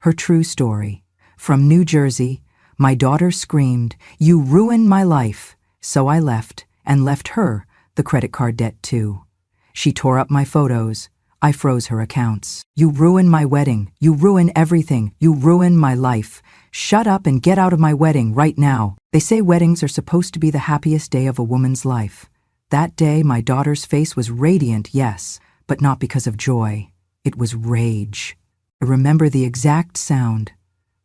Her true story. From New Jersey, my daughter screamed, "You ruined my life." So I left, and left her the credit card debt too. She tore up my photos. I froze her accounts. "You ruined my wedding. You ruined everything. You ruined my life. Shut up and get out of my wedding right now." They say weddings are supposed to be the happiest day of a woman's life. That day, my daughter's face was radiant, yes, but not because of joy. It was rage. I remember the exact sound.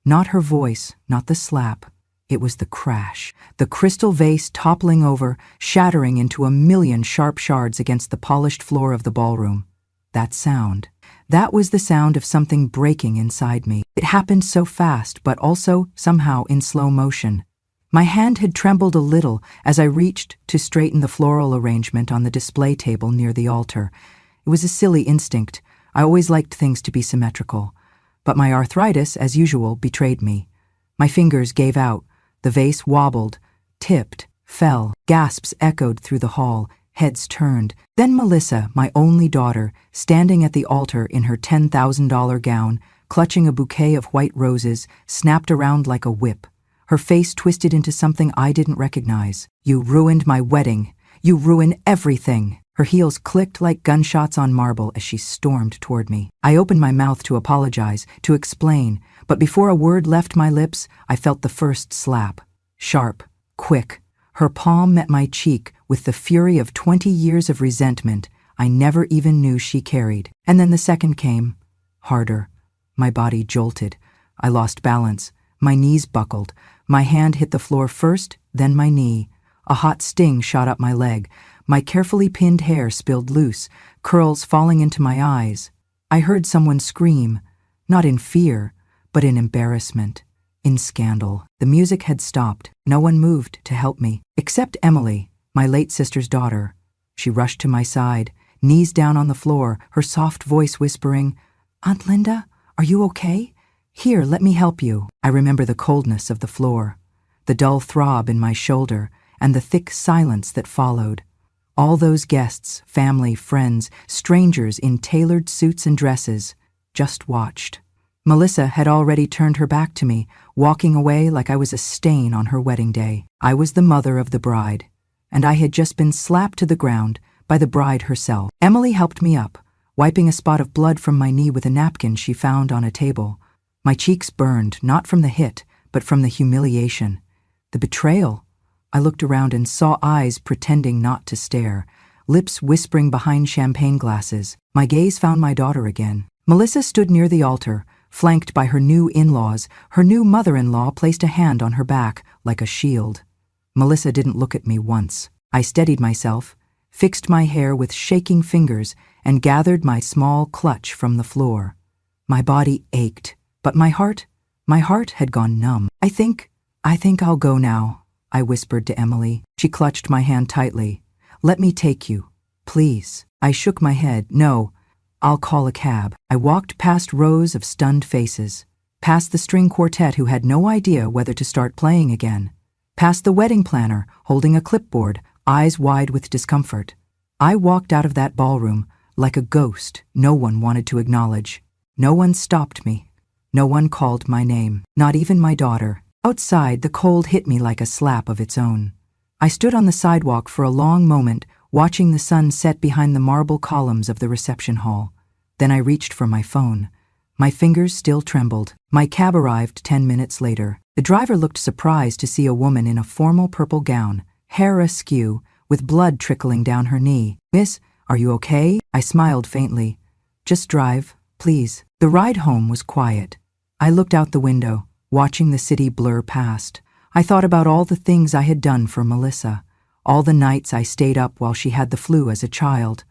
Not her voice, not the slap. It was the crash. The crystal vase toppling over, shattering into a million sharp shards against the polished floor of the ballroom. That sound. That was the sound of something breaking inside me. It happened so fast, but also, somehow, in slow motion. My hand had trembled a little as I reached to straighten the floral arrangement on the display table near the altar. It was a silly instinct. I always liked things to be symmetrical. But my arthritis, as usual, betrayed me. My fingers gave out. The vase wobbled, tipped, fell. Gasps echoed through the hall. Heads turned. Then Melissa, my only daughter, standing at the altar in her $10,000 gown, clutching a bouquet of white roses, snapped around like a whip. Her face twisted into something I didn't recognize. "You ruined my wedding. You ruined everything." Her heels clicked like gunshots on marble as she stormed toward me. I opened my mouth to apologize, to explain, but before a word left my lips, I felt the first slap. Sharp, quick. Her palm met my cheek with the fury of 20 years of resentment I never even knew she carried. And then the second came. Harder. My body jolted. I lost balance. My knees buckled. My hand hit the floor first, then my knee. A hot sting shot up my leg. My carefully pinned hair spilled loose, curls falling into my eyes. I heard someone scream, not in fear, but in embarrassment, in scandal. The music had stopped. No one moved to help me, except Emily, my late sister's daughter. She rushed to my side, knees down on the floor, her soft voice whispering, "Aunt Linda, are you okay? Here, let me help you." I remember the coldness of the floor, the dull throb in my shoulder, and the thick silence that followed. All those guests, family, friends, strangers in tailored suits and dresses, just watched. Melissa had already turned her back to me, walking away like I was a stain on her wedding day. I was the mother of the bride, and I had just been slapped to the ground by the bride herself. Emily helped me up, wiping a spot of blood from my knee with a napkin she found on a table. My cheeks burned, not from the hit, but from the humiliation, the betrayal. I looked around and saw eyes pretending not to stare, lips whispering behind champagne glasses. My gaze found my daughter again. Melissa stood near the altar, flanked by her new in-laws. Her new mother-in-law placed a hand on her back like a shield. Melissa didn't look at me once. I steadied myself, fixed my hair with shaking fingers, and gathered my small clutch from the floor. My body ached, but my heart had gone numb. I think I'll go now," I whispered to Emily. She clutched my hand tightly. "Let me take you, please." I shook my head. "No, I'll call a cab." I walked past rows of stunned faces, past the string quartet who had no idea whether to start playing again, past the wedding planner holding a clipboard, eyes wide with discomfort. I walked out of that ballroom like a ghost no one wanted to acknowledge. No one stopped me. No one called my name, not even my daughter. Outside, the cold hit me like a slap of its own. I stood on the sidewalk for a long moment, watching the sun set behind the marble columns of the reception hall. Then I reached for my phone. My fingers still trembled. My cab arrived 10 minutes later. The driver looked surprised to see a woman in a formal purple gown, hair askew, with blood trickling down her knee. "Miss, are you okay?" I smiled faintly. "Just drive, please." The ride home was quiet. I looked out the window, watching the city blur past. I thought about all the things I had done for Melissa, all the nights I stayed up while she had the flu as a child,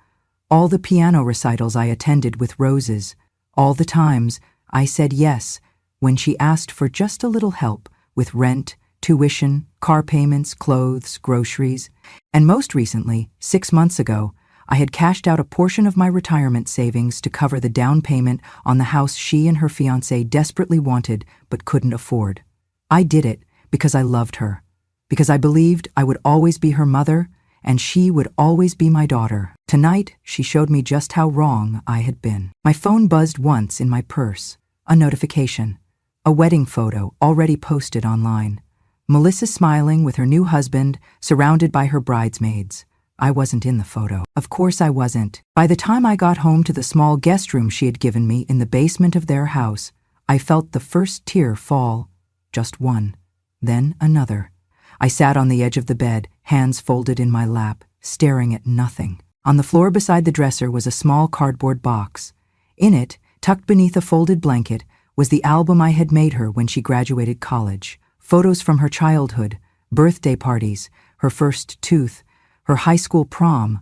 all the piano recitals I attended with roses, all the times I said yes when she asked for just a little help with rent, tuition, car payments, clothes, groceries. And most recently, 6 months ago, I had cashed out a portion of my retirement savings to cover the down payment on the house she and her fiancé desperately wanted but couldn't afford. I did it because I loved her, because I believed I would always be her mother and she would always be my daughter. Tonight, she showed me just how wrong I had been. My phone buzzed once in my purse. A notification. A wedding photo already posted online. Melissa smiling with her new husband, surrounded by her bridesmaids. I wasn't in the photo. Of course I wasn't. By the time I got home to the small guest room she had given me in the basement of their house, I felt the first tear fall. Just one. Then another. I sat on the edge of the bed, hands folded in my lap, staring at nothing. On the floor beside the dresser was a small cardboard box. In it, tucked beneath a folded blanket, was the album I had made her when she graduated college. Photos from her childhood, birthday parties, her first tooth, her high school prom,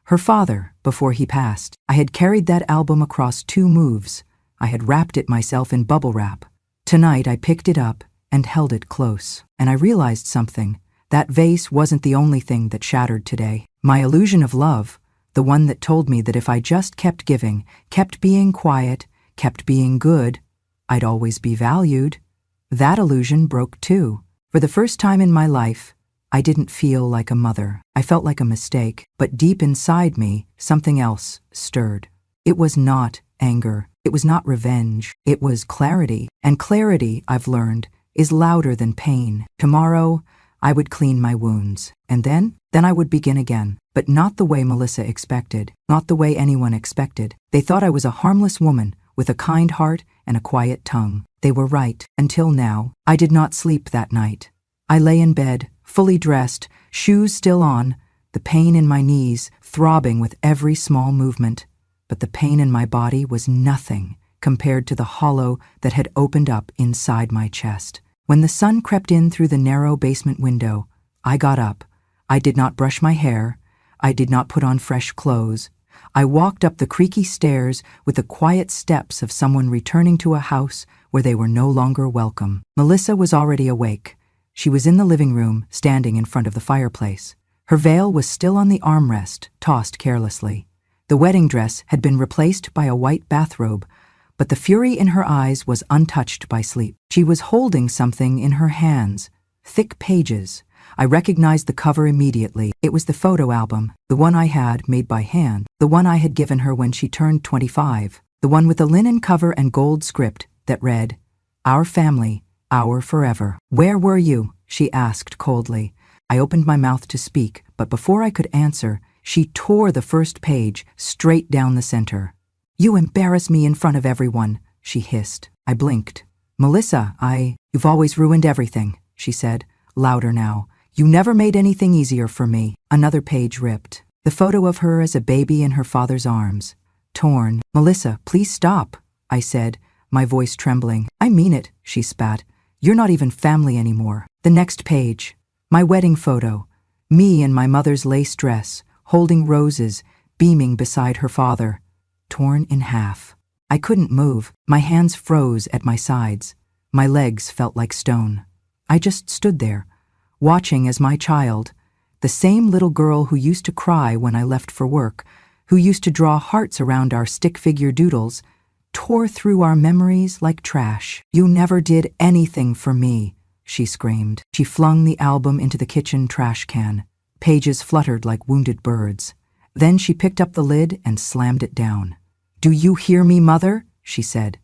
her father before he passed. I had carried that album across 2 moves. I had wrapped it myself in bubble wrap. Tonight I picked it up and held it close. And I realized something. That vase wasn't the only thing that shattered today. My illusion of love, the one that told me that if I just kept giving, kept being quiet, kept being good, I'd always be valued. That illusion broke too. For the first time in my life, I didn't feel like a mother. I felt like a mistake, but deep inside me, something else stirred. It was not anger. It was not revenge. It was clarity. And clarity, I've learned, is louder than pain. Tomorrow, I would clean my wounds. And then I would begin again. But not the way Melissa expected. Not the way anyone expected. They thought I was a harmless woman with a kind heart and a quiet tongue. They were right. Until now, I did not sleep that night. I lay in bed, fully dressed, shoes still on, the pain in my knees throbbing with every small movement. But the pain in my body was nothing compared to the hollow that had opened up inside my chest. When the sun crept in through the narrow basement window, I got up. I did not brush my hair. I did not put on fresh clothes. I walked up the creaky stairs with the quiet steps of someone returning to a house where they were no longer welcome. Melissa was already awake. She was in the living room, standing in front of the fireplace. Her veil was still on the armrest, tossed carelessly. The wedding dress had been replaced by a white bathrobe, but the fury in her eyes was untouched by sleep. She was holding something in her hands, thick pages. I recognized the cover immediately. It was the photo album, the one I had made by hand, the one I had given her when she turned 25, the one with the linen cover and gold script that read, "Our family, our forever." "Where were you?" she asked coldly. I opened my mouth to speak, but before I could answer, she tore the first page straight down the center. "You embarrass me in front of everyone," she hissed. I blinked. "Melissa, you've always ruined everything," she said, louder now. "You never made anything easier for me." Another page ripped. The photo of her as a baby in her father's arms. Torn. "Melissa, please stop," I said, my voice trembling. "I mean it," she spat. "You're not even family anymore." The next page. My wedding photo. Me in my mother's lace dress, holding roses, beaming beside her father. Torn in half. I couldn't move. My hands froze at my sides. My legs felt like stone. I just stood there, watching as my child, the same little girl who used to cry when I left for work, who used to draw hearts around our stick figure doodles, tore through our memories like trash. "You never did anything for me," she screamed. She flung the album into the kitchen trash can. Pages fluttered like wounded birds. Then she picked up the lid and slammed it down. "Do you hear me, Mother?" she said.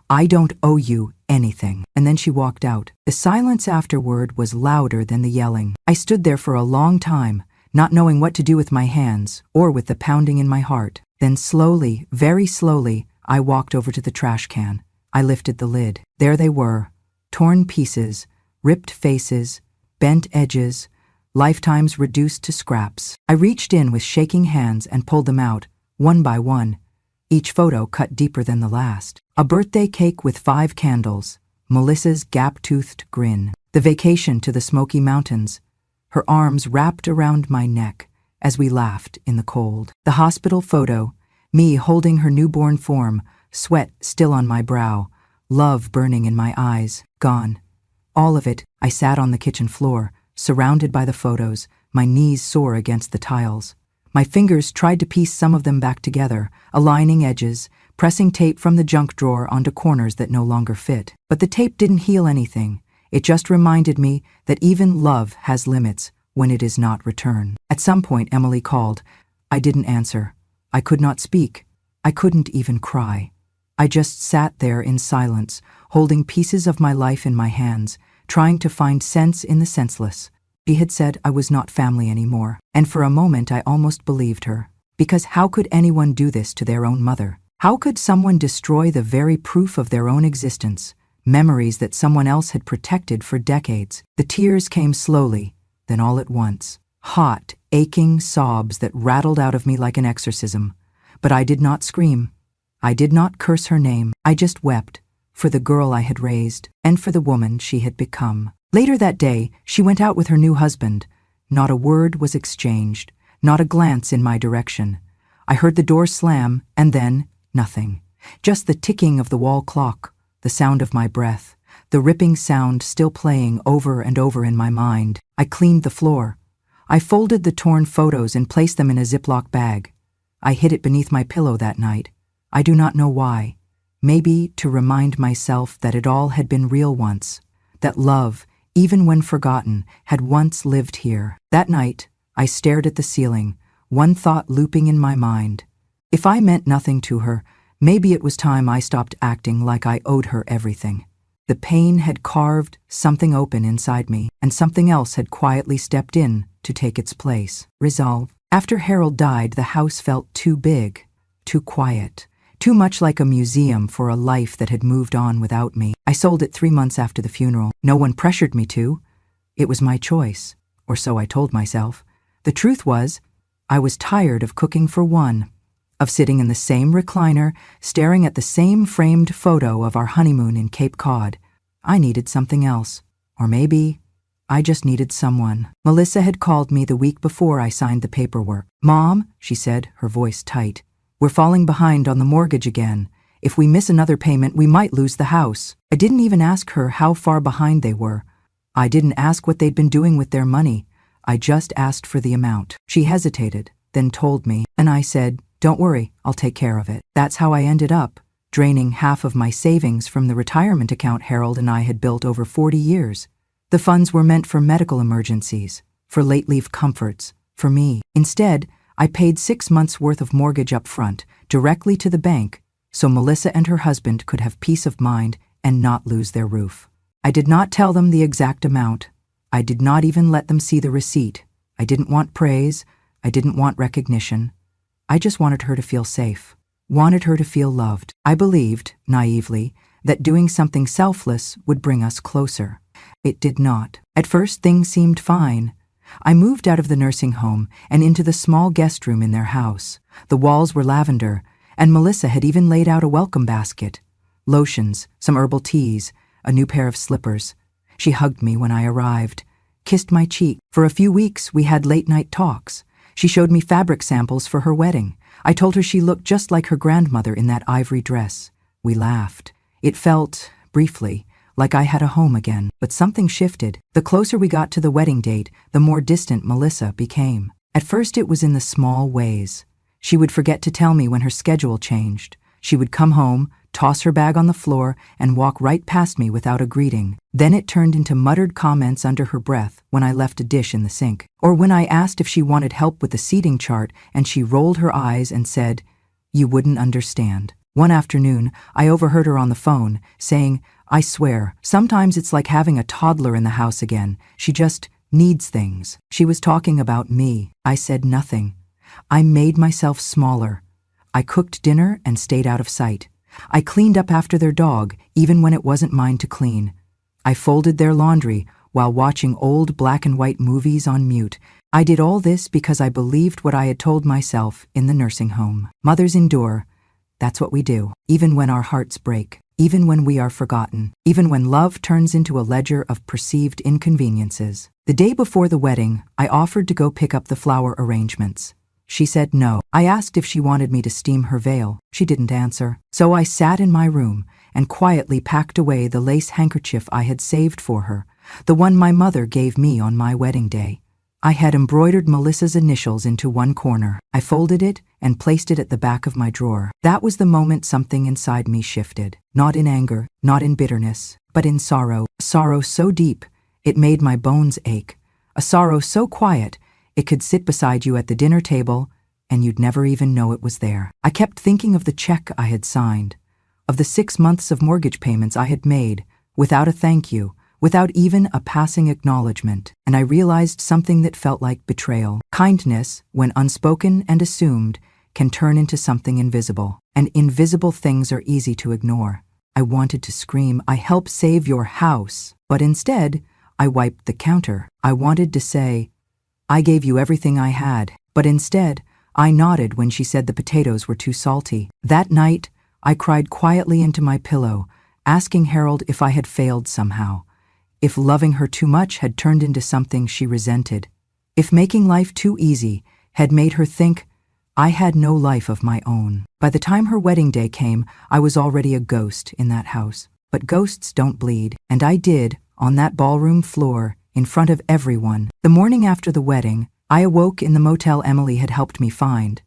"I don't owe you anything." And then she walked out. The silence afterward was louder than the yelling. I stood there for a long time, not knowing what to do with my hands or with the pounding in my heart. Then slowly, very slowly, I walked over to the trash can. I lifted the lid. There they were, torn pieces, ripped faces, bent edges, lifetimes reduced to scraps. I reached in with shaking hands and pulled them out, one by one, each photo cut deeper than the last. A birthday cake with 5 candles, Melissa's gap-toothed grin, the vacation to the Smoky Mountains, her arms wrapped around my neck as we laughed in the cold. The hospital photo, me holding her newborn form, sweat still on my brow, love burning in my eyes, gone. All of it. I sat on the kitchen floor, surrounded by the photos, my knees sore against the tiles. My fingers tried to piece some of them back together, aligning edges, pressing tape from the junk drawer onto corners that no longer fit. But the tape didn't heal anything. It just reminded me that even love has limits when it is not returned. At some point, Emily called. I didn't answer. I could not speak. I couldn't even cry. I just sat there in silence, holding pieces of my life in my hands, trying to find sense in the senseless. She had said I was not family anymore, and for a moment I almost believed her. Because how could anyone do this to their own mother? How could someone destroy the very proof of their own existence, memories that someone else had protected for decades? The tears came slowly, then all at once. Hot, aching sobs that rattled out of me like an exorcism. But I did not scream. I did not curse her name. I just wept, for the girl I had raised, and for the woman she had become. Later that day, she went out with her new husband. Not a word was exchanged, not a glance in my direction. I heard the door slam, and then nothing. Just the ticking of the wall clock, the sound of my breath, the ripping sound still playing over and over in my mind. I cleaned the floor. I folded the torn photos and placed them in a Ziploc bag. I hid it beneath my pillow that night. I do not know why. Maybe to remind myself that it all had been real once, that love, even when forgotten, had once lived here. That night, I stared at the ceiling, one thought looping in my mind. If I meant nothing to her, maybe it was time I stopped acting like I owed her everything. The pain had carved something open inside me, and something else had quietly stepped in to take its place. Resolve. After Harold died, the house felt too big, too quiet, too much like a museum for a life that had moved on without me. I sold it 3 months after the funeral. No one pressured me to. It was my choice, or so I told myself. The truth was, I was tired of cooking for one, of sitting in the same recliner, staring at the same framed photo of our honeymoon in Cape Cod. I needed something else. Or maybe I just needed someone. Melissa had called me the week before I signed the paperwork. "Mom," she said, her voice tight, "we're falling behind on the mortgage again. If we miss another payment, we might lose the house." I didn't even ask her how far behind they were. I didn't ask what they'd been doing with their money. I just asked for the amount. She hesitated, then told me, and I said, "Don't worry, I'll take care of it." That's how I ended up, draining half of my savings from the retirement account Harold and I had built over 40 years. The funds were meant for medical emergencies, for late-leave comforts, for me. Instead, I paid 6 months' worth of mortgage up front, directly to the bank, so Melissa and her husband could have peace of mind and not lose their roof. I did not tell them the exact amount. I did not even let them see the receipt. I didn't want praise. I didn't want recognition. I just wanted her to feel safe, wanted her to feel loved. I believed, naively, that doing something selfless would bring us closer. It did not. At first, things seemed fine. I moved out of the nursing home and into the small guest room in their house. The walls were lavender, and Melissa had even laid out a welcome basket. Lotions, some herbal teas, a new pair of slippers. She hugged me when I arrived, kissed my cheek. For a few weeks, we had late-night talks. She showed me fabric samples for her wedding. I told her she looked just like her grandmother in that ivory dress. We laughed. It felt, briefly, like I had a home again. But something shifted. The closer we got to the wedding date, the more distant Melissa became. At first it was in the small ways. She would forget to tell me when her schedule changed. She would come home, toss her bag on the floor, and walk right past me without a greeting. Then it turned into muttered comments under her breath when I left a dish in the sink. Or when I asked if she wanted help with the seating chart and she rolled her eyes and said, "You wouldn't understand." One afternoon, I overheard her on the phone, saying, "I swear, sometimes it's like having a toddler in the house again. She just needs things." She was talking about me. I said nothing. I made myself smaller. I cooked dinner and stayed out of sight. I cleaned up after their dog, even when it wasn't mine to clean. I folded their laundry while watching old black and white movies on mute. I did all this because I believed what I had told myself in the nursing home. Mothers endure. That's what we do, even when our hearts break, even when we are forgotten, even when love turns into a ledger of perceived inconveniences. The day before the wedding, I offered to go pick up the flower arrangements. She said no. I asked if she wanted me to steam her veil. She didn't answer. So I sat in my room and quietly packed away the lace handkerchief I had saved for her, the one my mother gave me on my wedding day. I had embroidered Melissa's initials into one corner. I folded it and placed it at the back of my drawer. That was the moment something inside me shifted. Not in anger, not in bitterness, but in sorrow. A sorrow so deep, it made my bones ache. A sorrow so quiet, it could sit beside you at the dinner table and you'd never even know it was there. I kept thinking of the check I had signed. of the 6 months of mortgage payments I had made, without a thank you, without even a passing acknowledgement, and I realized something that felt like betrayal. Kindness, when unspoken and assumed, can turn into something invisible, and invisible things are easy to ignore. I wanted to scream, "I helped save your house," but instead, I wiped the counter. I wanted to say, "I gave you everything I had," but instead, I nodded when she said the potatoes were too salty. That night, I cried quietly into my pillow, asking Harold if I had failed somehow, if loving her too much had turned into something she resented, if making life too easy had made her think I had no life of my own. By the time her wedding day came, I was already a ghost in that house. But ghosts don't bleed, and I did, on that ballroom floor, in front of everyone. The morning after the wedding, I awoke in the motel Emily had helped me find.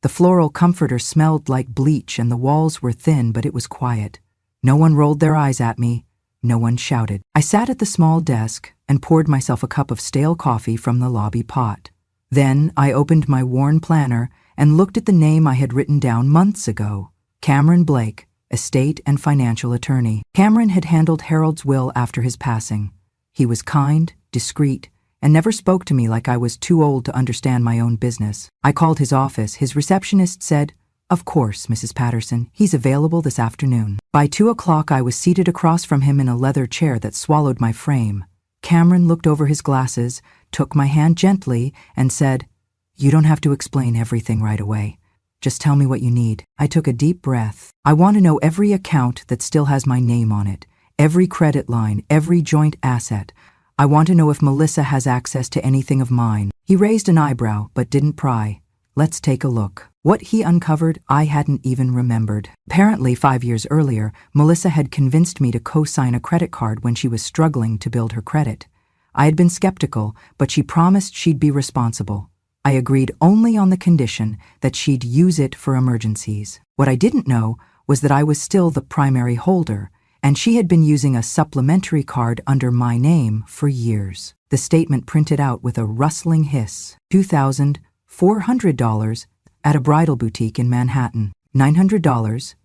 The floral comforter smelled like bleach and the walls were thin, but it was quiet. No one rolled their eyes at me. No one shouted. I sat at the small desk and poured myself a cup of stale coffee from the lobby pot. Then I opened my worn planner and looked at the name I had written down months ago. Cameron Blake, estate and financial attorney. Cameron had handled Harold's will after his passing. He was kind, discreet, and never spoke to me like I was too old to understand my own business. I called his office. His receptionist said, "Of course, Mrs. Patterson, he's available this afternoon." By 2 o'clock, I was seated across from him in a leather chair that swallowed my frame. Cameron looked over his glasses, took my hand gently, and said, "You don't have to explain everything right away. Just tell me what you need." I took a deep breath. "I want to know every account that still has my name on it, every credit line, every joint asset. I want to know if Melissa has access to anything of mine." He raised an eyebrow, but didn't pry. "Let's take a look." What he uncovered, I hadn't even remembered. Apparently, 5 years earlier, Melissa had convinced me to co-sign a credit card when she was struggling to build her credit. I had been skeptical, but she promised she'd be responsible. I agreed only on the condition that she'd use it for emergencies. What I didn't know was that I was still the primary holder, and she had been using a supplementary card under my name for years. The statement printed out with a rustling hiss. $2,400 at a bridal boutique in Manhattan, $900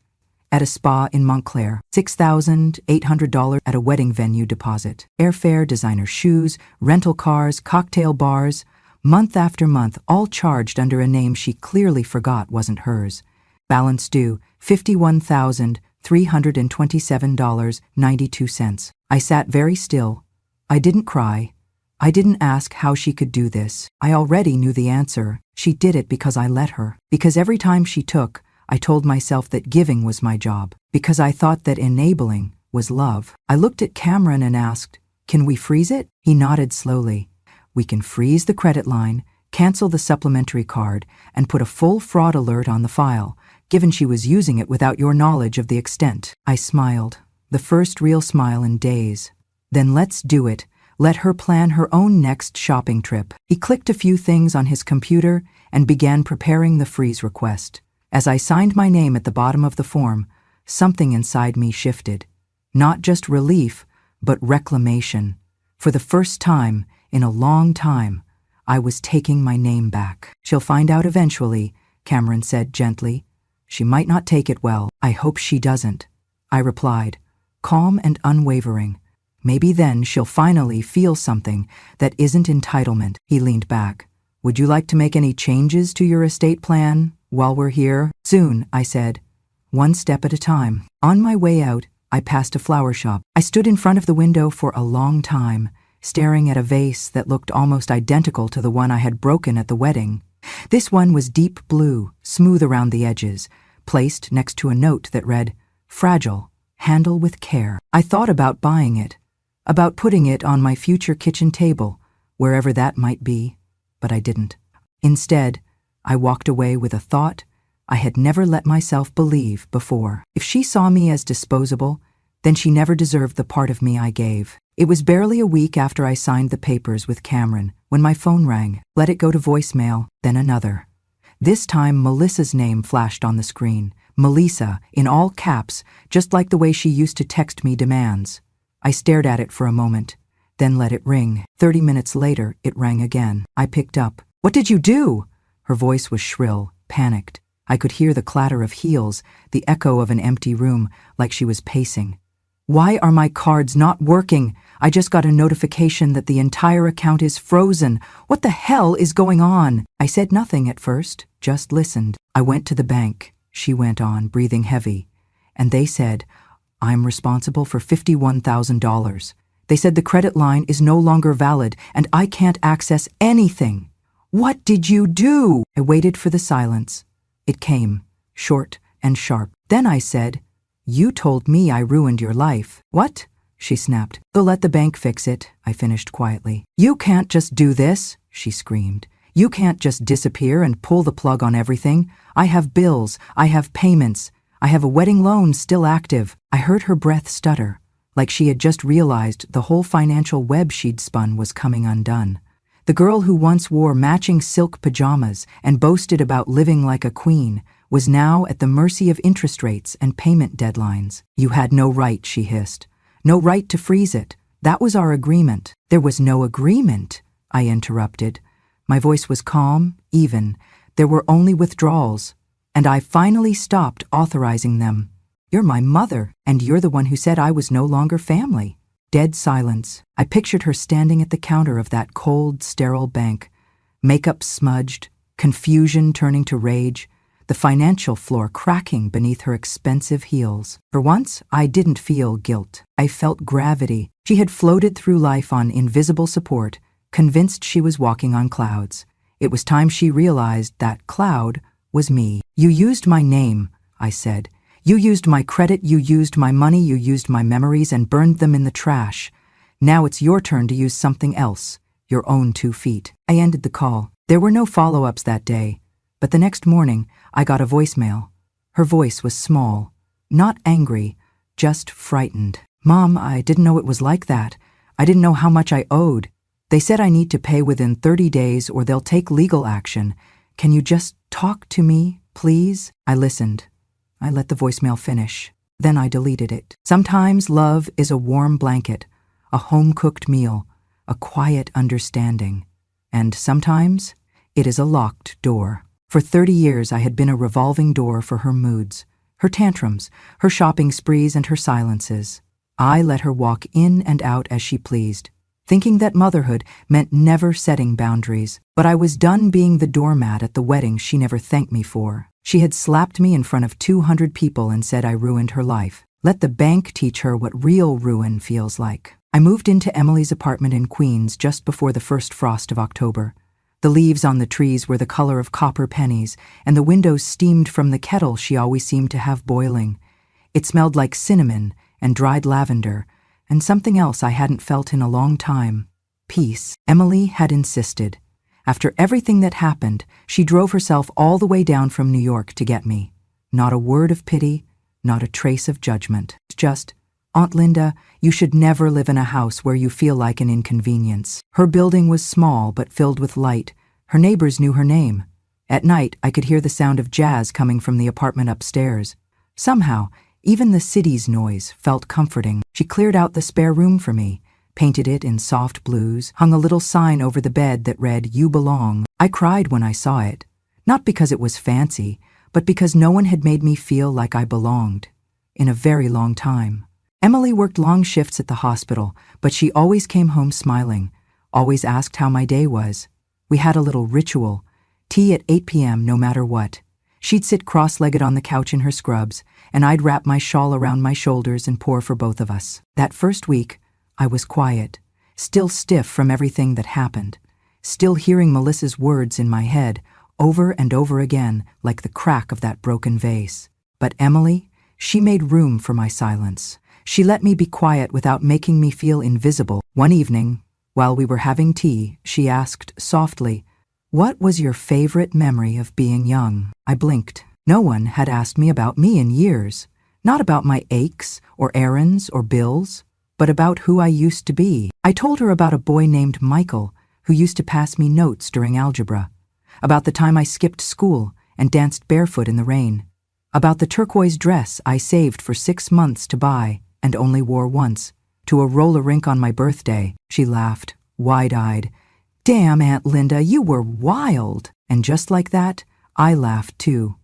at a spa in Montclair, $6,800 at a wedding venue deposit, airfare, designer shoes, rental cars, cocktail bars, month after month, all charged under a name she clearly forgot wasn't hers. Balance due, $51,327.92. I sat very still. I didn't cry. I didn't ask how she could do this. I already knew the answer. She did it because I let her. Because every time she took, I told myself that giving was my job. Because I thought that enabling was love. I looked at Cameron and asked, "Can we freeze it?" He nodded slowly. "We can freeze the credit line, cancel the supplementary card, and put a full fraud alert on the file, given she was using it without your knowledge of the extent." I smiled, the first real smile in days. "Then let's do it. Let her plan her own next shopping trip." He clicked a few things on his computer and began preparing the freeze request. As I signed my name at the bottom of the form, something inside me shifted. Not just relief, but reclamation. For the first time in a long time, I was taking my name back. "She'll find out eventually," Cameron said gently. "She might not take it well. I hope she doesn't," I replied, calm and unwavering. "Maybe then she'll finally feel something that isn't entitlement." He leaned back. "Would you like to make any changes to your estate plan while we're here?" "Soon," I said, one step at a time. On my way out, I passed a flower shop. I stood in front of the window for a long time, staring at a vase that looked almost identical to the one I had broken at the wedding. This one was deep blue, smooth around the edges, placed next to a note that read, "Fragile, handle with care." I thought about buying it, about putting it on my future kitchen table, wherever that might be, but I didn't. Instead, I walked away with a thought I had never let myself believe before. If she saw me as disposable, then she never deserved the part of me I gave. It was barely a week after I signed the papers with Cameron when my phone rang. Let it go to voicemail, then another. This time, Melissa's name flashed on the screen. Melissa, in all caps, just like the way she used to text me demands. I stared at it for a moment, then let it ring. 30 minutes later, it rang again. I picked up. "What did you do?" Her voice was shrill, panicked. I could hear the clatter of heels, the echo of an empty room, like she was pacing. Why are my cards not working? I just got a notification that the entire account is frozen. What the hell is going on? I said nothing at first, just listened. I went to the bank, she went on, breathing heavy. And they said, I'm responsible for $51,000. They said the credit line is no longer valid and I can't access anything. What did you do? I waited for the silence. It came, short and sharp. Then I said, you told me I ruined your life. What? She snapped. They'll let the bank fix it, I finished quietly. You can't just do this, she screamed. You can't just disappear and pull the plug on everything. I have bills, I have payments, I have a wedding loan still active. I heard her breath stutter, like she had just realized the whole financial web she'd spun was coming undone. The girl who once wore matching silk pajamas and boasted about living like a queen was now at the mercy of interest rates and payment deadlines. You had no right, she hissed. No right to freeze it. That was our agreement. There was no agreement, I interrupted. My voice was calm, even. There were only withdrawals. And I finally stopped authorizing them. You're my mother, and you're the one who said I was no longer family. Dead silence. I pictured her standing at the counter of that cold, sterile bank. Makeup smudged, confusion turning to rage, the financial floor cracking beneath her expensive heels. For once, I didn't feel guilt. I felt gravity. She had floated through life on invisible support, convinced she was walking on clouds. It was time she realized that cloud was me. You used my name, I said. You used my credit, you used my money, you used my memories and burned them in the trash. Now it's your turn to use something else, your own 2 feet. I ended the call. There were no follow-ups that day, but the next morning I got a voicemail. Her voice was small, not angry, just frightened. Mom, I didn't know it was like that. I didn't know how much I owed. They said I need to pay within 30 days or they'll take legal action. Can you just talk to me, please? I listened. I let the voicemail finish. Then I deleted it. Sometimes love is a warm blanket, a home-cooked meal, a quiet understanding. And sometimes it is a locked door. For 30 years I had been a revolving door for her moods, her tantrums, her shopping sprees and her silences. I let her walk in and out as she pleased, thinking that motherhood meant never setting boundaries. But I was done being the doormat at the wedding she never thanked me for. She had slapped me in front of 200 people and said I ruined her life. Let the bank teach her what real ruin feels like. I moved into Emily's apartment in Queens just before the first frost of October. The leaves on the trees were the color of copper pennies, and the windows steamed from the kettle she always seemed to have boiling. It smelled like cinnamon and dried lavender, and something else I hadn't felt in a long time. Peace. Emily had insisted. After everything that happened, she drove herself all the way down from New York to get me. Not a word of pity, not a trace of judgment. Just, Aunt Linda, you should never live in a house where you feel like an inconvenience. Her building was small but filled with light. Her neighbors knew her name. At night, I could hear the sound of jazz coming from the apartment upstairs. Somehow, even the city's noise felt comforting. She cleared out the spare room for me, painted it in soft blues, hung a little sign over the bed that read, "You belong." I cried when I saw it, not because it was fancy, but because no one had made me feel like I belonged. In a very long time. Emily worked long shifts at the hospital, but she always came home smiling, always asked how my day was. We had a little ritual, tea at 8 p.m. no matter what. She'd sit cross-legged on the couch in her scrubs, and I'd wrap my shawl around my shoulders and pour for both of us. That first week, I was quiet, still stiff from everything that happened, still hearing Melissa's words in my head over and over again like the crack of that broken vase. But Emily, she made room for my silence. She let me be quiet without making me feel invisible. One evening, while we were having tea, she asked softly, "What was your favorite memory of being young?" I blinked. No one had asked me about me in years, not about my aches or errands or bills, but about who I used to be. I told her about a boy named Michael who used to pass me notes during algebra, about the time I skipped school and danced barefoot in the rain, about the turquoise dress I saved for 6 months to buy and only wore once, to a roller rink on my birthday. She laughed, wide-eyed. "Damn, Aunt Linda, you were wild." And just like that, I laughed too.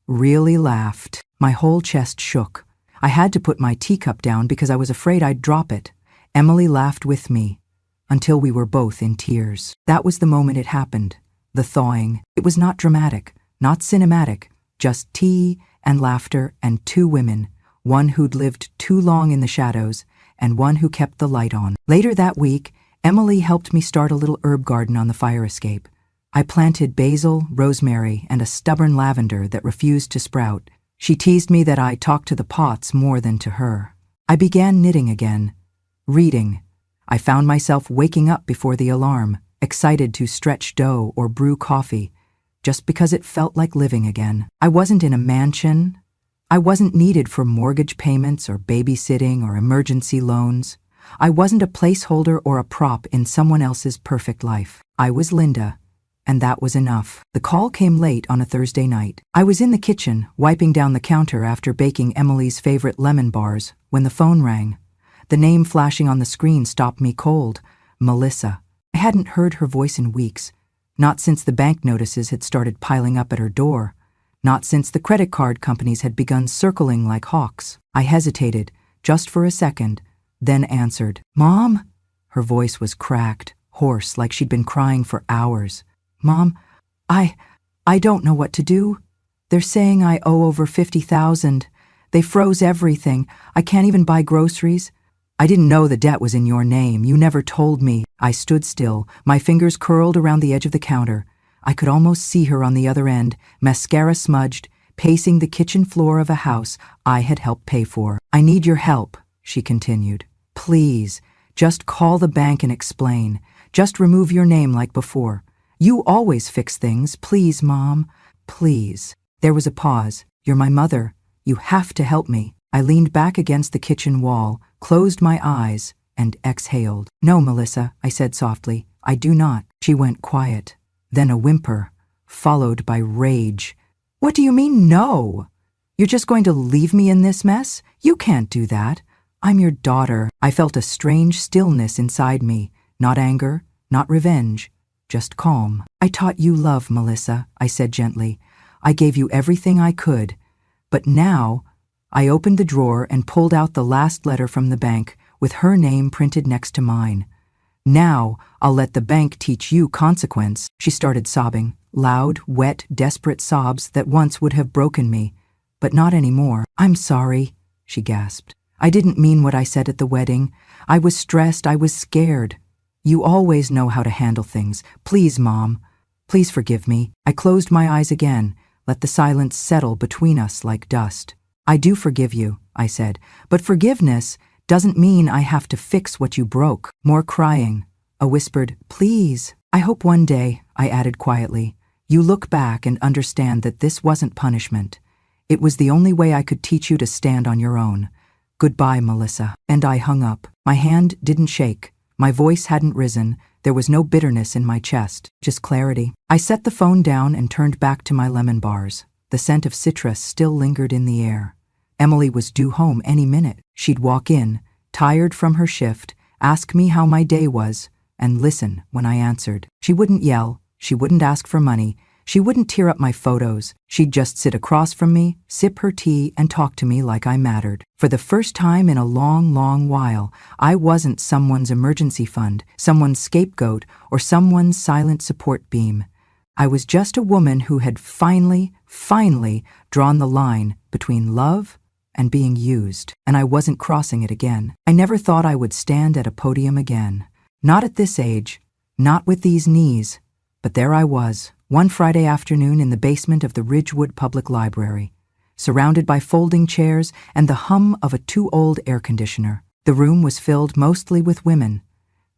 really laughed. My whole chest shook. I had to put my teacup down because I was afraid I'd drop it. Emily laughed with me until we were both in tears. That was the moment it happened. The thawing. It was not dramatic, not cinematic, just tea and laughter and two women, one who'd lived too long in the shadows and one who kept the light on. Later that week, Emily helped me start a little herb garden on the fire escape. I planted basil, rosemary, and a stubborn lavender that refused to sprout. She teased me that I talked to the pots more than to her. I began knitting again, reading. I found myself waking up before the alarm, excited to stretch dough or brew coffee, just because it felt like living again. I wasn't in a mansion. I wasn't needed for mortgage payments or babysitting or emergency loans. I wasn't a placeholder or a prop in someone else's perfect life. I was Linda, and that was enough. The call came late on a Thursday night. I was in the kitchen, wiping down the counter after baking Emily's favorite lemon bars, when the phone rang. The name flashing on the screen stopped me cold. Melissa. I hadn't heard her voice in weeks, not since the bank notices had started piling up at her door, not since the credit card companies had begun circling like hawks. I hesitated, just for a second, then answered. "Mom?" Her voice was cracked, hoarse, like she'd been crying for hours. "Mom, I don't know what to do. They're saying I owe over $50,000. They froze everything. I can't even buy groceries. I didn't know the debt was in your name. You never told me." I stood still, my fingers curled around the edge of the counter. I could almost see her on the other end, mascara smudged, pacing the kitchen floor of a house I had helped pay for. "I need your help," she continued. "Please, just call the bank and explain. Just remove your name like before. You always fix things. Please, Mom. Please." There was a pause. "You're my mother. You have to help me." I leaned back against the kitchen wall, closed my eyes, and exhaled. "No, Melissa," I said softly. "I do not." She went quiet. Then a whimper, followed by rage. "What do you mean, no? You're just going to leave me in this mess? You can't do that. I'm your daughter." I felt a strange stillness inside me, not anger, not revenge, just calm. "I taught you love, Melissa," I said gently. "I gave you everything I could. But now," I opened the drawer and pulled out the last letter from the bank with her name printed next to mine. "Now, I'll let the bank teach you consequence." She started sobbing, loud, wet, desperate sobs that once would have broken me, but not anymore. "I'm sorry," she gasped. "I didn't mean what I said at the wedding. I was stressed, I was scared. You always know how to handle things. Please, Mom. Please forgive me." I closed my eyes again, let the silence settle between us like dust. "I do forgive you," I said, "but forgiveness doesn't mean I have to fix what you broke." More crying. A whispered, "Please." "I hope one day," I added quietly, "you look back and understand that this wasn't punishment. It was the only way I could teach you to stand on your own. Goodbye, Melissa." And I hung up. My hand didn't shake. My voice hadn't risen. There was no bitterness in my chest, just clarity. I set the phone down and turned back to my lemon bars. The scent of citrus still lingered in the air. Emily was due home any minute. She'd walk in, tired from her shift, ask me how my day was, and listen when I answered. She wouldn't yell. She wouldn't ask for money. She wouldn't tear up my photos. She'd just sit across from me, sip her tea, and talk to me like I mattered. For the first time in a long, long while, I wasn't someone's emergency fund, someone's scapegoat, or someone's silent support beam. I was just a woman who had finally drawn the line between love and being used, and I wasn't crossing it again. I never thought I would stand at a podium again. Not at this age, not with these knees, but there I was, one Friday afternoon in the basement of the Ridgewood Public Library, surrounded by folding chairs and the hum of a too-old air conditioner. The room was filled mostly with women.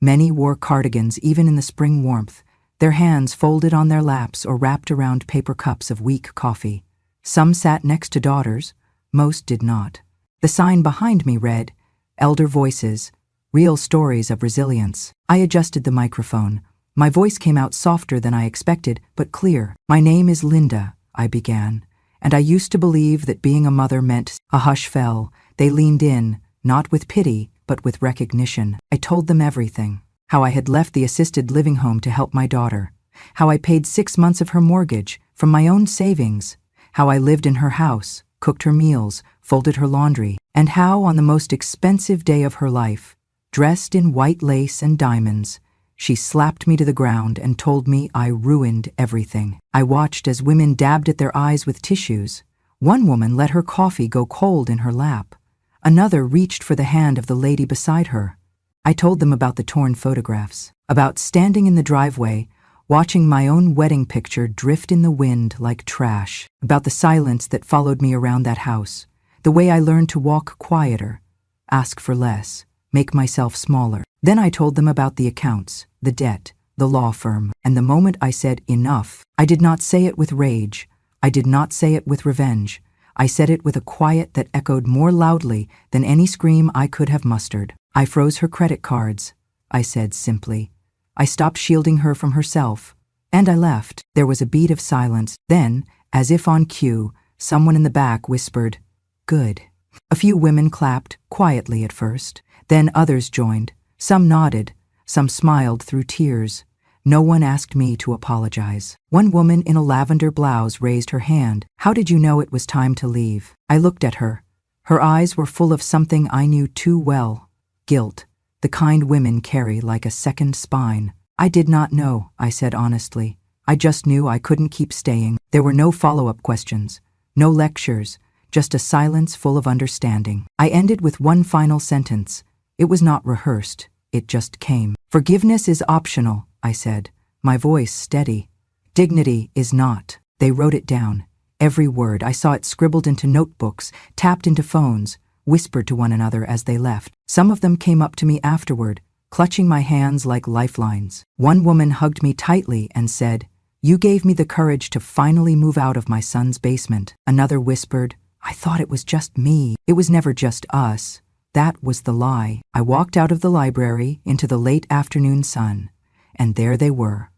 Many wore cardigans even in the spring warmth, their hands folded on their laps or wrapped around paper cups of weak coffee. Some sat next to daughters, most did not. The sign behind me read, "Elder Voices, Real Stories of Resilience." I adjusted the microphone. My voice came out softer than I expected, but clear. "My name is Linda," I began, "and I used to believe that being a mother meant." A hush fell. They leaned in, not with pity, but with recognition. I told them everything. How I had left the assisted living home to help my daughter. How I paid 6 months of her mortgage from my own savings. how I lived in her house, cooked her meals, folded her laundry, and how on the most expensive day of her life, dressed in white lace and diamonds, she slapped me to the ground and told me I ruined everything. I watched as women dabbed at their eyes with tissues. One woman let her coffee go cold in her lap. Another reached for the hand of the lady beside her. I told them about the torn photographs, about standing in the driveway, watching my own wedding picture drift in the wind like trash, about the silence that followed me around that house, the way I learned to walk quieter, ask for less, make myself smaller. Then I told them about the accounts, the debt, the law firm, and the moment I said enough, I did not say it with rage. I did not say it with revenge. I said it with a quiet that echoed more loudly than any scream I could have mustered. I froze her credit cards, I said simply. I stopped shielding her from herself, and I left. There was a beat of silence. Then, as if on cue, someone in the back whispered, "Good." A few women clapped, quietly at first. Then others joined. Some nodded, some smiled through tears. No one asked me to apologize. One woman in a lavender blouse raised her hand. "How did you know it was time to leave?" I looked at her. Her eyes were full of something I knew too well. Guilt, the kind women carry like a second spine. "I did not know," I said honestly. "I just knew I couldn't keep staying." There were no follow-up questions, no lectures, just a silence full of understanding. I ended with one final sentence. It was not rehearsed, it just came. "Forgiveness is optional," I said, my voice steady. "Dignity is not." They wrote it down. Every word. I saw it scribbled into notebooks, tapped into phones, whispered to one another as they left. Some of them came up to me afterward, clutching my hands like lifelines. One woman hugged me tightly and said, "You gave me the courage to finally move out of my son's basement." Another whispered, "I thought it was just me." It was never just us. That was the lie. I walked out of the library into the late afternoon sun, and there they were.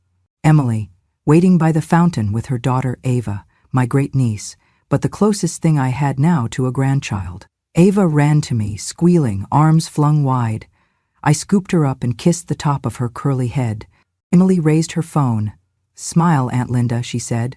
Emily, waiting by the fountain with her daughter Ava, my great-niece, but the closest thing I had now to a grandchild. Ava ran to me, squealing, arms flung wide. I scooped her up and kissed the top of her curly head. Emily raised her phone. "Smile, Aunt Linda," she said.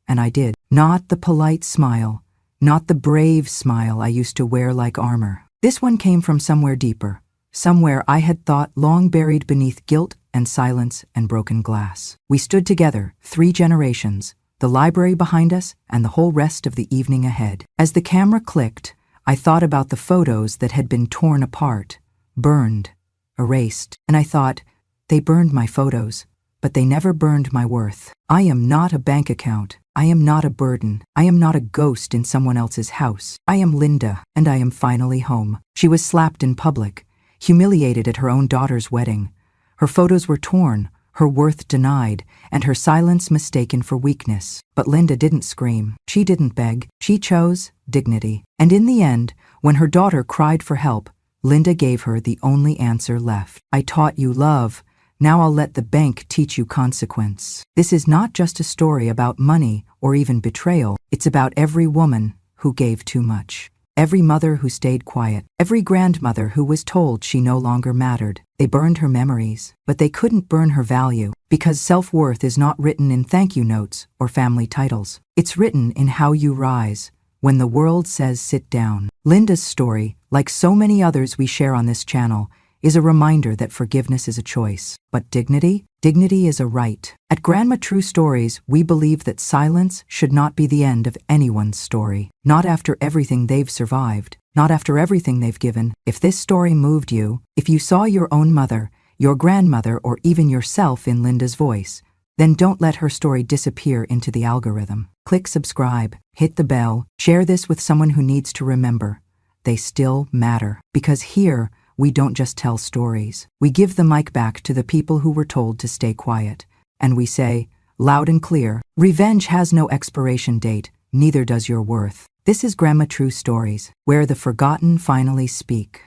And I did. Not the polite smile, not the brave smile I used to wear like armor. This one came from somewhere deeper, somewhere I had thought long buried beneath guilt and silence and broken glass. We stood together, 3 generations, the library behind us and the whole rest of the evening ahead. As the camera clicked, I thought about the photos that had been torn apart, burned, erased, and I thought, they burned my photos, but they never burned my worth. I am not a bank account. I am not a burden. I am not a ghost in someone else's house. I am Linda, and I am finally home. She was slapped in public, humiliated at her own daughter's wedding. Her photos were torn, her worth denied, and her silence mistaken for weakness. But Linda didn't scream. She didn't beg. She chose dignity. And in the end, when her daughter cried for help, Linda gave her the only answer left. "I taught you love. Now I'll let the bank teach you consequence." This is not just a story about money or even betrayal. It's about every woman who gave too much. Every mother who stayed quiet. Every grandmother who was told she no longer mattered. They burned her memories, but they couldn't burn her value, because self-worth is not written in thank you notes or family titles. It's written in how you rise when the world says sit down. Linda's story, like so many others we share on this channel, is a reminder that forgiveness is a choice. But dignity? Dignity is a right. At Grandma True Stories, we believe that silence should not be the end of anyone's story. Not after everything they've survived. Not after everything they've given. If this story moved you, if you saw your own mother, your grandmother, or even yourself in Linda's voice, then don't let her story disappear into the algorithm. Click subscribe, hit the bell, share this with someone who needs to remember. They still matter. Because here, we don't just tell stories. We give the mic back to the people who were told to stay quiet. And we say, loud and clear, revenge has no expiration date, neither does your worth. This is Grandma True Stories, where the forgotten finally speak.